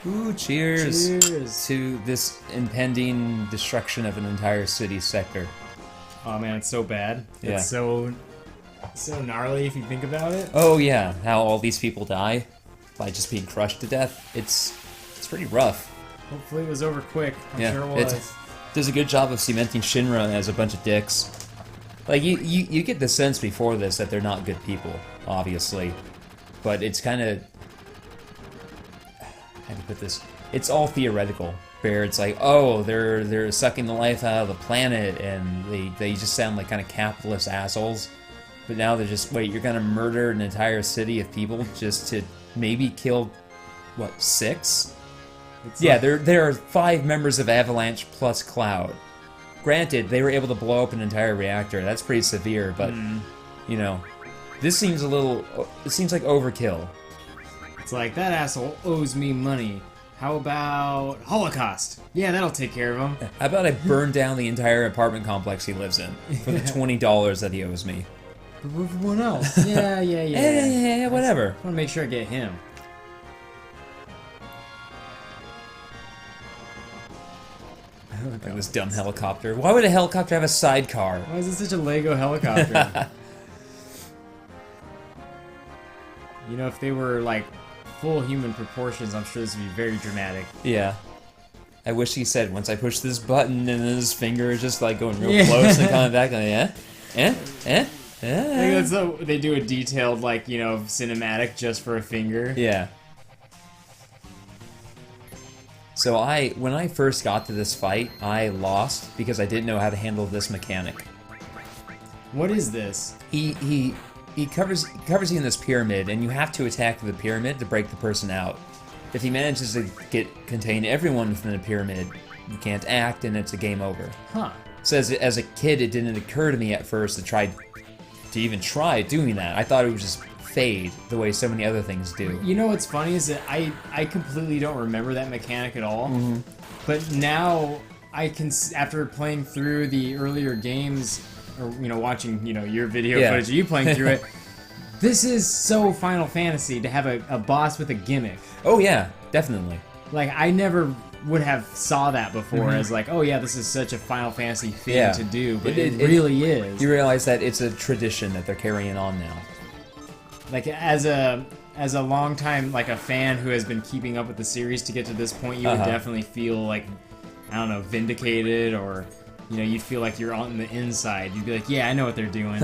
Ooh, cheers to this impending destruction of an entire city sector. Oh man, it's so bad. Yeah. It's so gnarly if you think about it. Oh yeah, how all these people die by just being crushed to death. It's pretty rough. Hopefully it was over quick. I'm sure it was. It does a good job of cementing Shinra as a bunch of dicks. Like you get the sense before this that they're not good people, obviously, but it's kind of, how do you put this? It's all theoretical. Where it's like, oh, they're sucking the life out of the planet, and they just sound like kind of capitalist assholes. But now they're just, wait, you're gonna murder an entire city of people just to maybe kill, what, 6? Yeah, there are 5 members of Avalanche plus Cloud. Granted, they were able to blow up an entire reactor. That's pretty severe, but you know, this seems a little. It seems like overkill. It's like, that asshole owes me money. How about Holocaust? Yeah, that'll take care of him. How about I burn down the entire apartment complex he lives in for the $20 that he owes me? But with everyone else. Yeah. Yeah, whatever. I want to make sure I get him. Like this dumb helicopter. Why would a helicopter have a sidecar? Why is it such a Lego helicopter? You know, if they were like full human proportions, I'm sure this would be very dramatic. Yeah. I wish he said, once I push this button, and his finger is just like going real close and coming back, like, I think that's they do a detailed, like, you know, cinematic just for a finger. Yeah. So when I first got to this fight, I lost because I didn't know how to handle this mechanic. What is this? He covers you in this pyramid, and you have to attack the pyramid to break the person out. If he manages to contain everyone within the pyramid, you can't act, and it's a game over. Huh. So as a kid, it didn't occur to me at first to even try doing that. I thought it would just fade the way so many other things do. You know what's funny is that I completely don't remember that mechanic at all. Mm-hmm. But now I can, after playing through the earlier games, or, you know, watching, you know, your video footage of you playing through it, this is so Final Fantasy to have a boss with a gimmick. Oh yeah, definitely. Like, I never would have saw that before as like, oh yeah, this is such a Final Fantasy thing to do, but it really is. You realize that it's a tradition that they're carrying on now. Like, as a long time, like, a fan who has been keeping up with the series to get to this point, you would definitely feel like, I don't know, vindicated, or, you know, you'd feel like you're on the inside. You'd be like, yeah, I know what they're doing.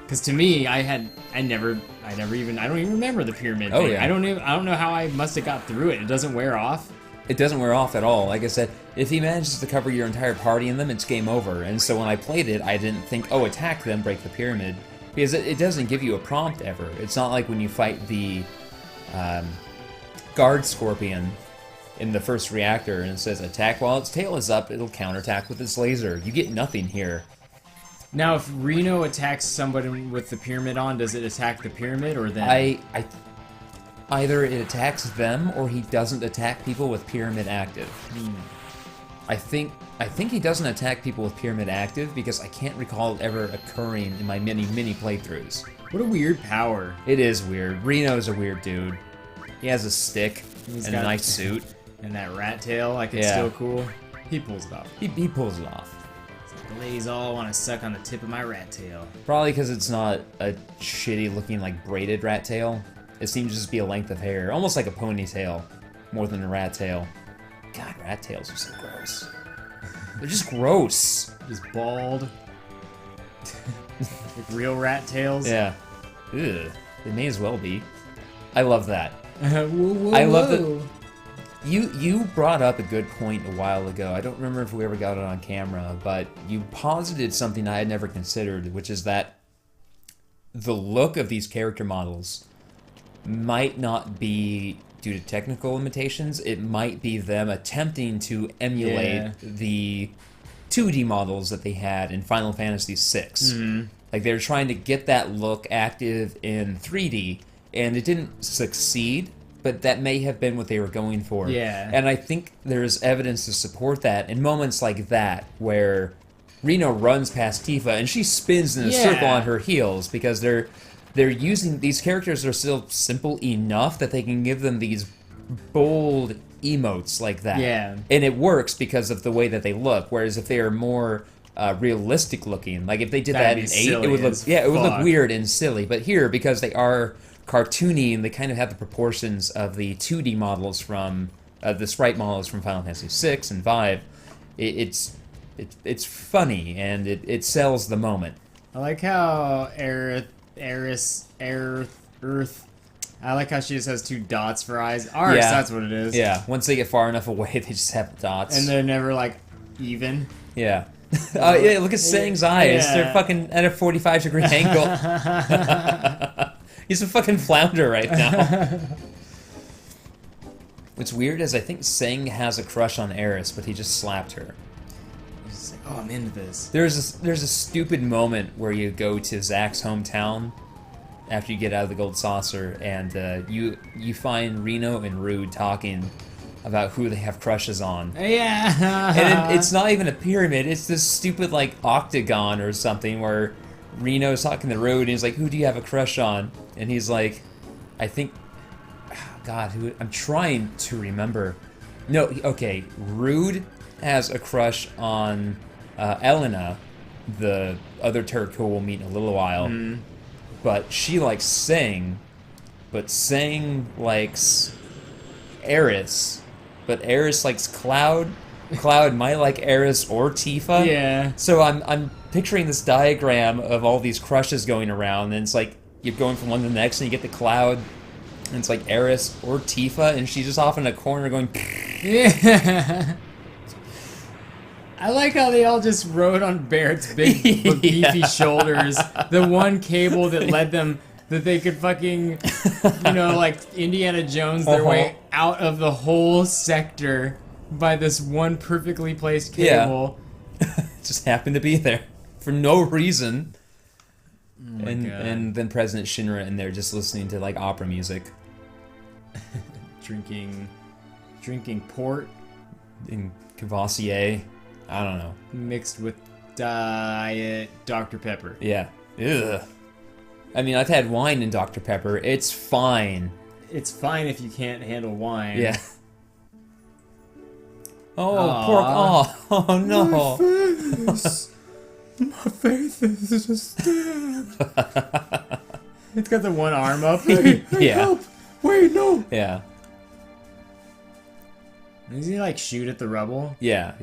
Because to me, I don't even remember the pyramid thing. Yeah. I don't know how I must have got through it. It doesn't wear off. It doesn't wear off at all. Like I said, if he manages to cover your entire party in them, it's game over. And so when I played it, I didn't think, oh, attack them, break the pyramid. Because it doesn't give you a prompt ever. It's not like when you fight the guard scorpion in the first reactor and it says attack while its tail is up, it'll counterattack with its laser. You get nothing here. Now, if Reno attacks somebody with the pyramid on, does it attack the pyramid or them? Either it attacks them or he doesn't attack people with pyramid active. I think he doesn't attack people with pyramid active because I can't recall it ever occurring in my many playthroughs. What a weird power. It is weird. Reno's a weird dude. He has a stick and a nice suit. And that rat tail, like, it's still cool. He pulls it off. He pulls it off. The ladies all want to suck on the tip of my rat tail. Probably because it's not a shitty looking, like, braided rat tail. It seems to just be a length of hair. Almost like a ponytail. More than a rat tail. God, rat tails are so gross. They're just gross. Just bald. Like real rat tails. Yeah. Ugh. They may as well be. I love that. Whoa, I love that. You brought up a good point a while ago. I don't remember if we ever got it on camera, but you posited something I had never considered, which is that the look of these character models might not be due to technical limitations. It might be them attempting to emulate the 2D models that they had in Final Fantasy VI. Like, they were trying to get that look active in 3D, and it didn't succeed, but that may have been what they were going for. Yeah. And I think there's evidence to support that in moments like that where Reno runs past Tifa and she spins in a circle on her heels because they're using these characters are still simple enough that they can give them these bold emotes like that. Yeah. And it works because of the way that they look. Whereas if they are more realistic looking, like if they did that in 8, it would look it would look weird and silly. But here, because they are cartoony and they kind of have the proportions of the 2D models from the sprite models from Final Fantasy 6 and 5, it's funny and it sells the moment. I like how Earth. I like how she just has 2 dots for eyes. Arcs, that's what it is. Yeah, once they get far enough away, they just have dots. And they're never, like, even. Yeah. Yeah, look at Sang's eyes. They're fucking at a 45-degree angle. He's a fucking flounder right now. What's weird is I think Sang has a crush on Eris, but he just slapped her. He's like, oh, I'm into this. There's a stupid moment where you go to Zack's hometown after you get out of the Gold Saucer, and you find Reno and Rude talking about who they have crushes on. Yeah. And it's not even a pyramid, it's this stupid, like, octagon or something where Reno's talking to Rude, and he's like, who do you have a crush on? And he's like, I think... God, I'm trying to remember. No, okay, Rude has a crush on Elena, the other Turk who we'll meet in a little while. Mm. But she likes Sang, but Sang likes Eris, but Eris likes Cloud. Cloud might like Eris or Tifa. Yeah. So I'm picturing this diagram of all these crushes going around, and it's like you're going from one to the next, and you get the Cloud, and it's like Eris or Tifa, and she's just off in a corner going. Yeah. I like how they all just rode on Barrett's big, beefy shoulders. The one cable that led them, that they could fucking, like Indiana Jones their way out of the whole sector by this one perfectly placed cable. Yeah. Just happened to be there for no reason. Oh and then President Shinra in there just listening to like opera music. drinking port. In Cavassier. I don't know. Mixed with Diet Dr. Pepper. Yeah. Ugh. I mean, I've had wine in Dr. Pepper. It's fine. It's fine if you can't handle wine. Yeah. Oh, pork. Oh no. My face is just stabbed. It's got the one arm up. Hey, yeah. Help! Wait, no. Yeah. Does he like shoot at the rubble? Yeah,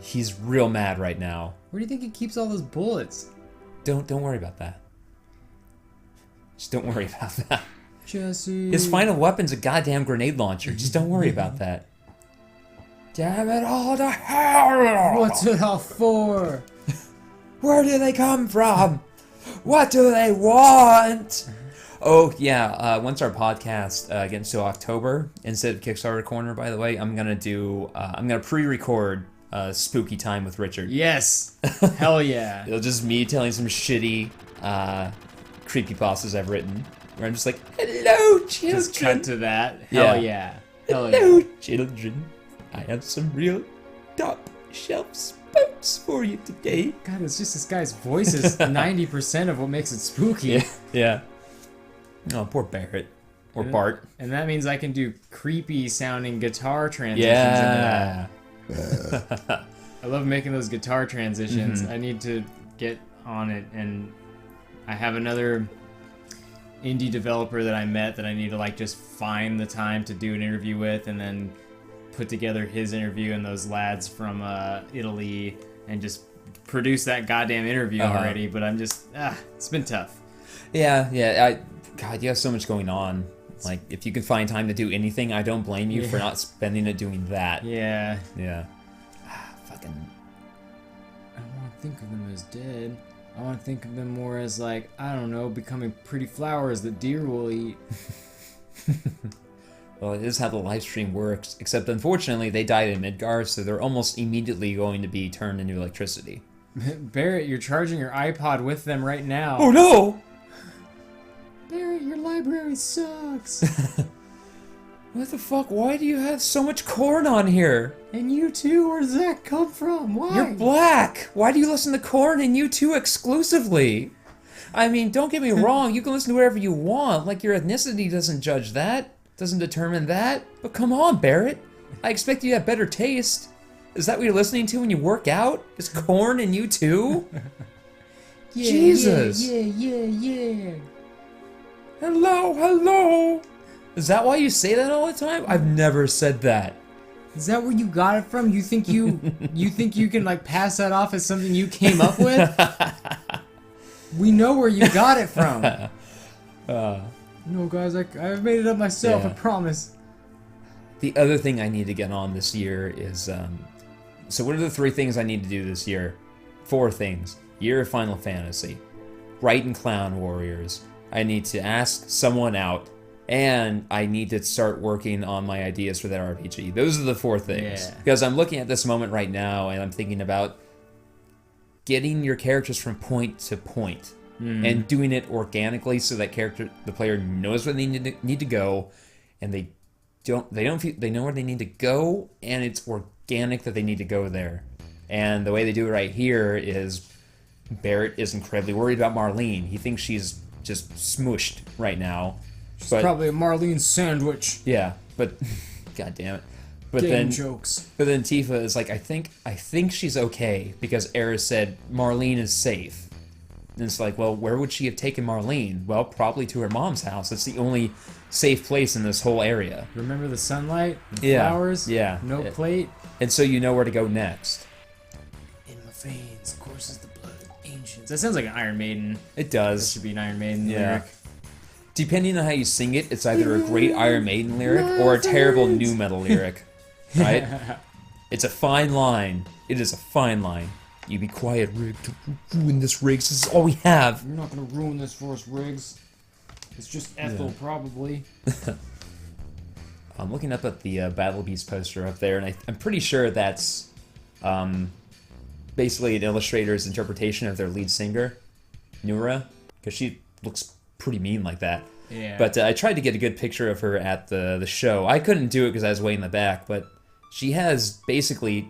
he's real mad right now. Where do you think he keeps all those bullets? Don't worry about that. Just don't worry about that. Jesse. His final weapon's a goddamn grenade launcher. Just don't worry about that. Damn it all to hell! What's it all for? Where do they come from? What do they want? Oh, yeah, once our podcast gets to October, instead of Kickstarter Corner, by the way, I'm going to pre-record Spooky Time with Richard. Yes! Hell yeah. It'll just me telling some shitty creepypastas I've written, where I'm just like, hello, children! Just cut to that. Hell yeah. Hello, children. I have some real top-shelf spooks for you today. God, it's just this guy's voice is 90% of what makes it spooky. Yeah. Oh, poor Barrett. Or Bart. And that means I can do creepy sounding guitar transitions into that. I love making those guitar transitions. I need to get on it, and I have another indie developer that I met that I need to like just find the time to do an interview with, and then put together his interview and those lads from Italy and just produce that goddamn interview already. But I'm just it's been tough. Yeah. God, you have so much going on. Like, if you can find time to do anything, I don't blame you for not spending it doing that. Yeah. Fucking. I don't want to think of them as dead. I want to think of them more as, like, I don't know, becoming pretty flowers that deer will eat. Well, it is how the live stream works, except unfortunately they died in Midgar, so they're almost immediately going to be turned into electricity. Barrett, you're charging your iPod with them right now. Oh no! Barrett, your library sucks. What the fuck? Why do you have so much corn on here? And you too, where does that come from? Why? You're black! Why do you listen to corn and U2 exclusively? I mean, don't get me wrong, you can listen to whatever you want. Like, your ethnicity doesn't judge that, doesn't determine that. But come on, Barrett. I expect you to have better taste. Is that what you're listening to when you work out? Is corn and U2? Yeah, Jesus. Yeah. Hello, hello. Is that why you say that all the time? I've never said that. Is that where you got it from? You think you think you can like pass that off as something you came up with? We know where you got it from. No, guys, I've made it up myself. Yeah. I promise. The other thing I need to get on this year is, so what are the 3 things I need to do this year? 4 things. Year of Final Fantasy. Write and Clown Warriors. I need to ask someone out. And I need to start working on my ideas for that RPG. Those are the 4 things. Yeah. Because I'm looking at this moment right now, and I'm thinking about getting your characters from point to point, and doing it organically, so that the player knows where they need to go, and they know where they need to go, and it's organic that they need to go there. And the way they do it right here is Barrett is incredibly worried about Marlene. He thinks she's just smooshed right now. It's probably a Marlene sandwich. Yeah, but god damn it. But Game jokes. But then Tifa is like, I think she's okay because Eris said Marlene is safe. And it's like, well, where would she have taken Marlene? Well, probably to her mom's house. It's the only safe place in this whole area. Remember the sunlight? The Yeah. flowers? Yeah. No plate? And so you know where to go next. In my veins courses the blood of ancients. That sounds like an Iron Maiden. It That does. should be an Iron Maiden Yeah. lyric. Depending on how you sing it, it's either a great Iron Maiden lyric or a terrible nu metal lyric. Right? It's a fine line. It is a fine line. You be quiet, Riggs. Don't ruin this, Riggs. This is all we have. You're not gonna ruin this for us, Riggs. It's just Ethel, probably. I'm looking up at the Battle Beast poster up there, and I'm pretty sure that's basically an illustrator's interpretation of their lead singer, Nura, because she looks pretty mean like that. Yeah. But I tried to get a good picture of her at the show. I couldn't do it because I was way in the back, but she has basically...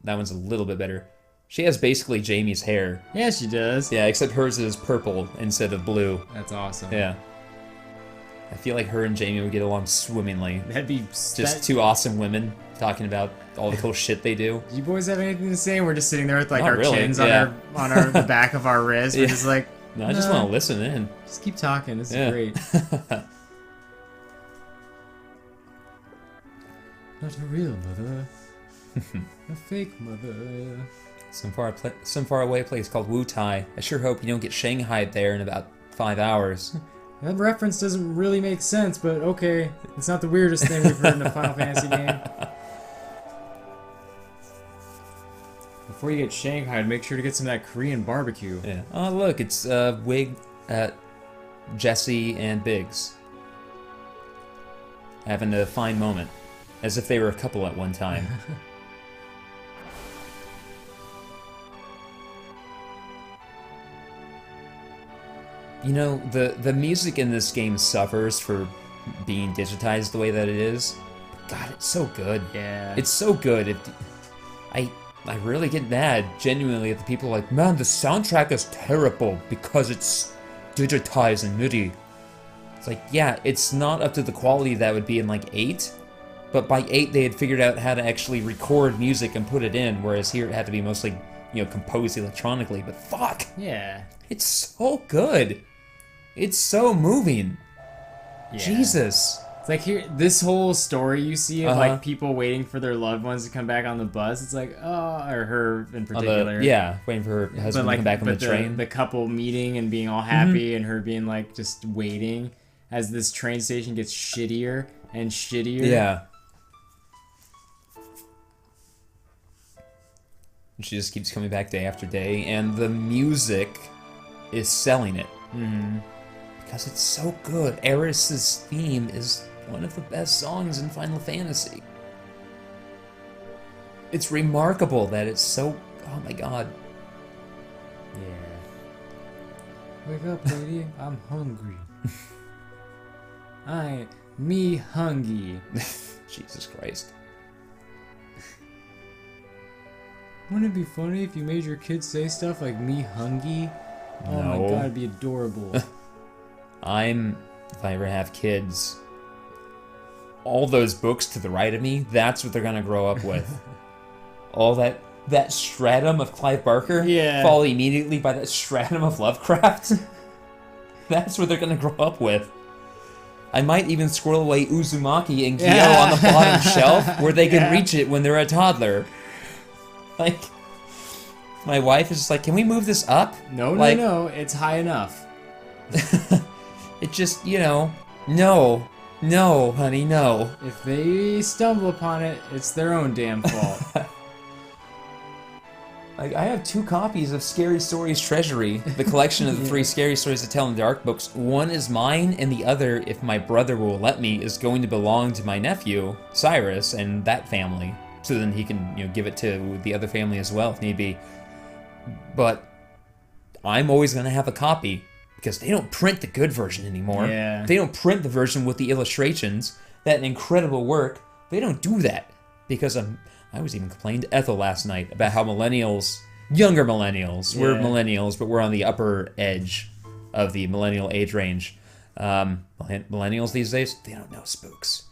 That one's a little bit better. She has basically Jamie's hair. Yeah, she does. Yeah, except hers is purple instead of blue. That's awesome. Yeah. I feel like her and Jamie would get along swimmingly. That'd be... Just 2 awesome women talking about all the cool shit they do. Do you boys have anything to say? We're just sitting there with like Not our really, chins yeah. on the back of our wrists. We're Yeah. just like... No, I just want to listen in. Just keep talking. This Yeah. is great. Not a real mother. A fake mother. Some far away place called Wu Tai. I sure hope you don't get shanghaied there in about 5 hours. That reference doesn't really make sense, but okay. It's not the weirdest thing we've heard in a Final Fantasy game. Before you get shanghaied, make sure to get some of that Korean barbecue. Yeah. Oh, look, it's Wig, Jesse, and Biggs having a fine moment, as if they were a couple at one time. You know, the music in this game suffers for being digitized the way that it is. But God, it's so good. Yeah. It's so good. I really get mad, genuinely, at the people like, man, the soundtrack is terrible because it's digitized in MIDI. It's like, yeah, it's not up to the quality that would be in like 8, but by 8 they had figured out how to actually record music and put it in, whereas here it had to be mostly, you know, composed electronically, but fuck! Yeah. It's so good! It's so moving! Yeah. Jesus! It's like here, this whole story you see of Uh-huh. like people waiting for their loved ones to come back on the bus. It's like, oh, or her in particular. Waiting for her husband But to come back on the train. The couple meeting and being all happy, and her being like just waiting as this train station gets shittier and shittier. Yeah. And she just keeps coming back day after day, and the music is selling it. Mm-hmm. Because it's so good. Eris's theme is one of the best songs in Final Fantasy. It's remarkable that it's so... Oh my god. Yeah. Wake up, lady. I'm hungry. Me hungry. Jesus Christ. Wouldn't it be funny if you made your kids say stuff like me hungry? Oh my No. god, it'd be adorable. If I ever have kids, all those books to the right of me, that's what they're gonna grow up with. All that stratum of Clive Barker, Yeah. followed immediately by that stratum of Lovecraft. That's what they're gonna grow up with. I might even squirrel away Uzumaki and Kyo on the bottom shelf where they can reach it when they're a toddler. Like, my wife is just like, can we move this up? No, it's high enough. It just, no, honey, no. If they stumble upon it, it's their own damn fault. Like, I have 2 copies of Scary Stories Treasury, the collection of the 3 Scary Stories to Tell in the Dark books. One is mine, and the other, if my brother will let me, is going to belong to my nephew, Cyrus, and that family. So then he can, give it to the other family as well, if need be. But I'm always going to have a copy, because they don't print the good version anymore. Yeah. They don't print the version with the illustrations, that incredible work. They don't do that, because I was even complaining to Ethel last night about how millennials, younger millennials, we're millennials, but we're on the upper edge of the millennial age range. Millennials these days, they don't know spooks.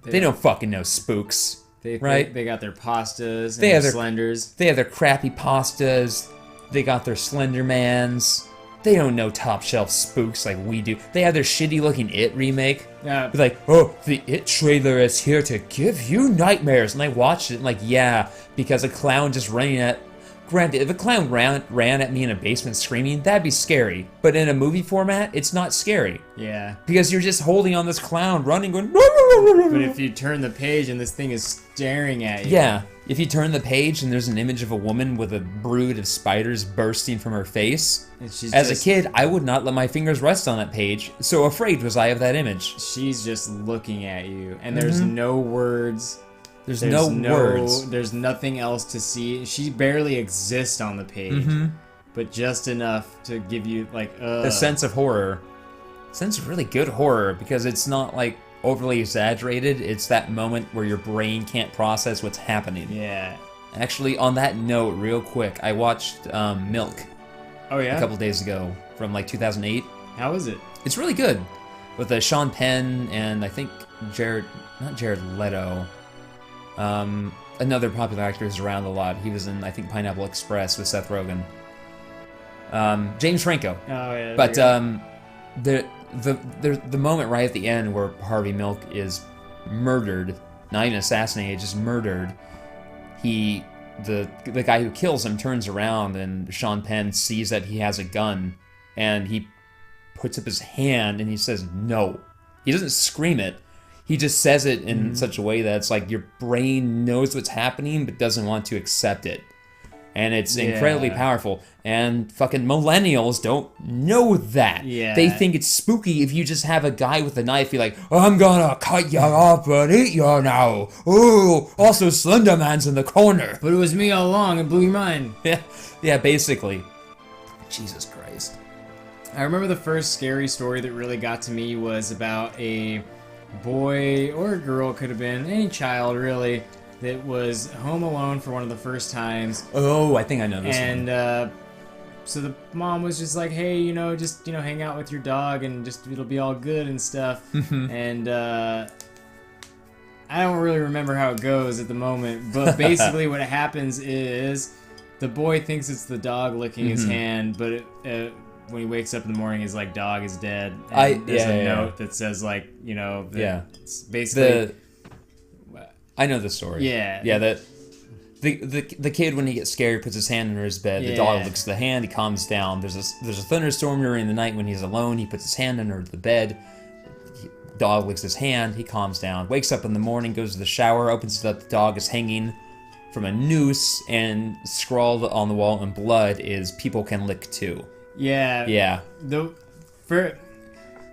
They don't fucking know spooks, right? They got their pastas and They have their their- Slenders. They have their crappy pastas. They got their Slendermans. They don't know top shelf spooks like we do. They have their shitty looking It remake. Yeah. Like, oh, the It trailer is here to give you nightmares. And I watched it and like, yeah, because a clown just running at... Granted, if a clown ran at me in a basement screaming, that'd be scary. But in a movie format, it's not scary. Yeah. Because you're just holding on this clown running going... But if you turn the page and this thing is staring at you. Yeah. If you turn the page and there's an image of a woman with a brood of spiders bursting from her face, as a kid, I would not let my fingers rest on that page, so afraid was I of that image. She's just looking at you, and there's no words. There's no words. There's nothing else to see. She barely exists on the page, but just enough to give you like A sense of horror. A sense of really good horror, because it's not like overly exaggerated. It's that moment where your brain can't process what's happening. Yeah. Actually, on that note, real quick, I watched Milk Oh yeah. a couple days ago from like 2008. How is it? It's really good, with Sean Penn and I think not Jared Leto. Another popular actor who's around a lot. He was in, I think, Pineapple Express with Seth Rogen. James Franco. Oh yeah. But the moment right at the end where Harvey Milk is murdered, not even assassinated, just murdered. The guy who kills him turns around and Sean Penn sees that he has a gun, and he puts up his hand and he says no. He doesn't scream it. He just says it in such a way that it's like your brain knows what's happening but doesn't want to accept it. And it's incredibly powerful. And fucking millennials don't know that. Yeah. They think it's spooky if you just have a guy with a knife be like, I'm gonna cut you up and eat you now. Ooh, also Slenderman's in the corner. But it was me all along and blew your mind. Yeah, basically. Jesus Christ. I remember the first scary story that really got to me was about a boy or a girl, could have been any child really, that was home alone for one of the first times. Oh, I think I know this one. And so the mom was just like, hey, just hang out with your dog and just it'll be all good and stuff. And I don't really remember how it goes at the moment, but basically what happens is the boy thinks it's the dog licking his hand, but when he wakes up in the morning, his dog is dead. And there's a note that says it's basically. I know the story. Yeah. Yeah, that the kid, when he gets scared, puts his hand under his bed. The dog licks the hand. He calms down. There's a thunderstorm during the night when he's alone. He puts his hand under the bed. Dog licks his hand. He calms down. Wakes up in the morning, goes to the shower, opens it up. The dog is hanging from a noose, and scrawled on the wall in blood is "People can lick too." Yeah. Yeah. The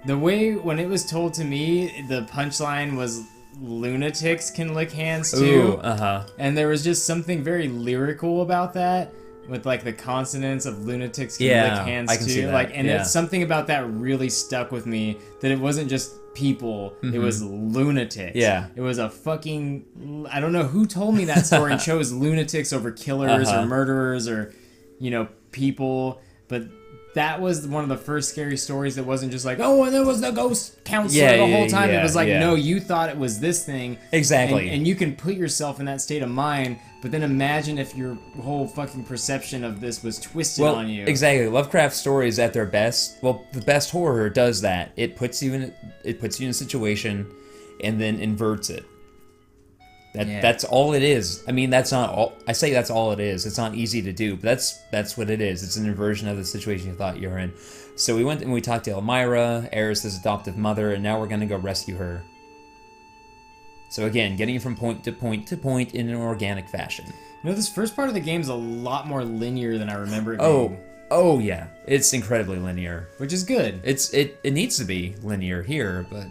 way when it was told to me, the punchline was lunatics can lick hands too. Ooh, And there was just something very lyrical about that, with the consonants of lunatics can lick hands I can too. see that. It's something about that really stuck with me, that it wasn't just people. It was lunatics. Yeah. It was a fucking... I don't know who told me that story and chose lunatics over killers or murderers or, you know, people. But that was one of the first scary stories that wasn't just like, oh, and there was the ghost counselor the whole time. It was like, no, you thought it was this thing. Exactly. And you can put yourself in that state of mind, but then imagine if your whole fucking perception of this was twisted on you. Exactly. Lovecraft stories at their best. Well, the best horror does that. It puts you in a situation, and then inverts it. That's all it is. I mean, that's not all. I say that's all it is. It's not easy to do, but that's what it is. It's an inversion of the situation you thought you were in. So we went and we talked to Elmira, Eris's adoptive mother, and now we're gonna go rescue her. So again, getting from point to point to point in an organic fashion. You know, this first part of the game's a lot more linear than I remember it being. Oh yeah, it's incredibly linear, which is good. It needs to be linear here, but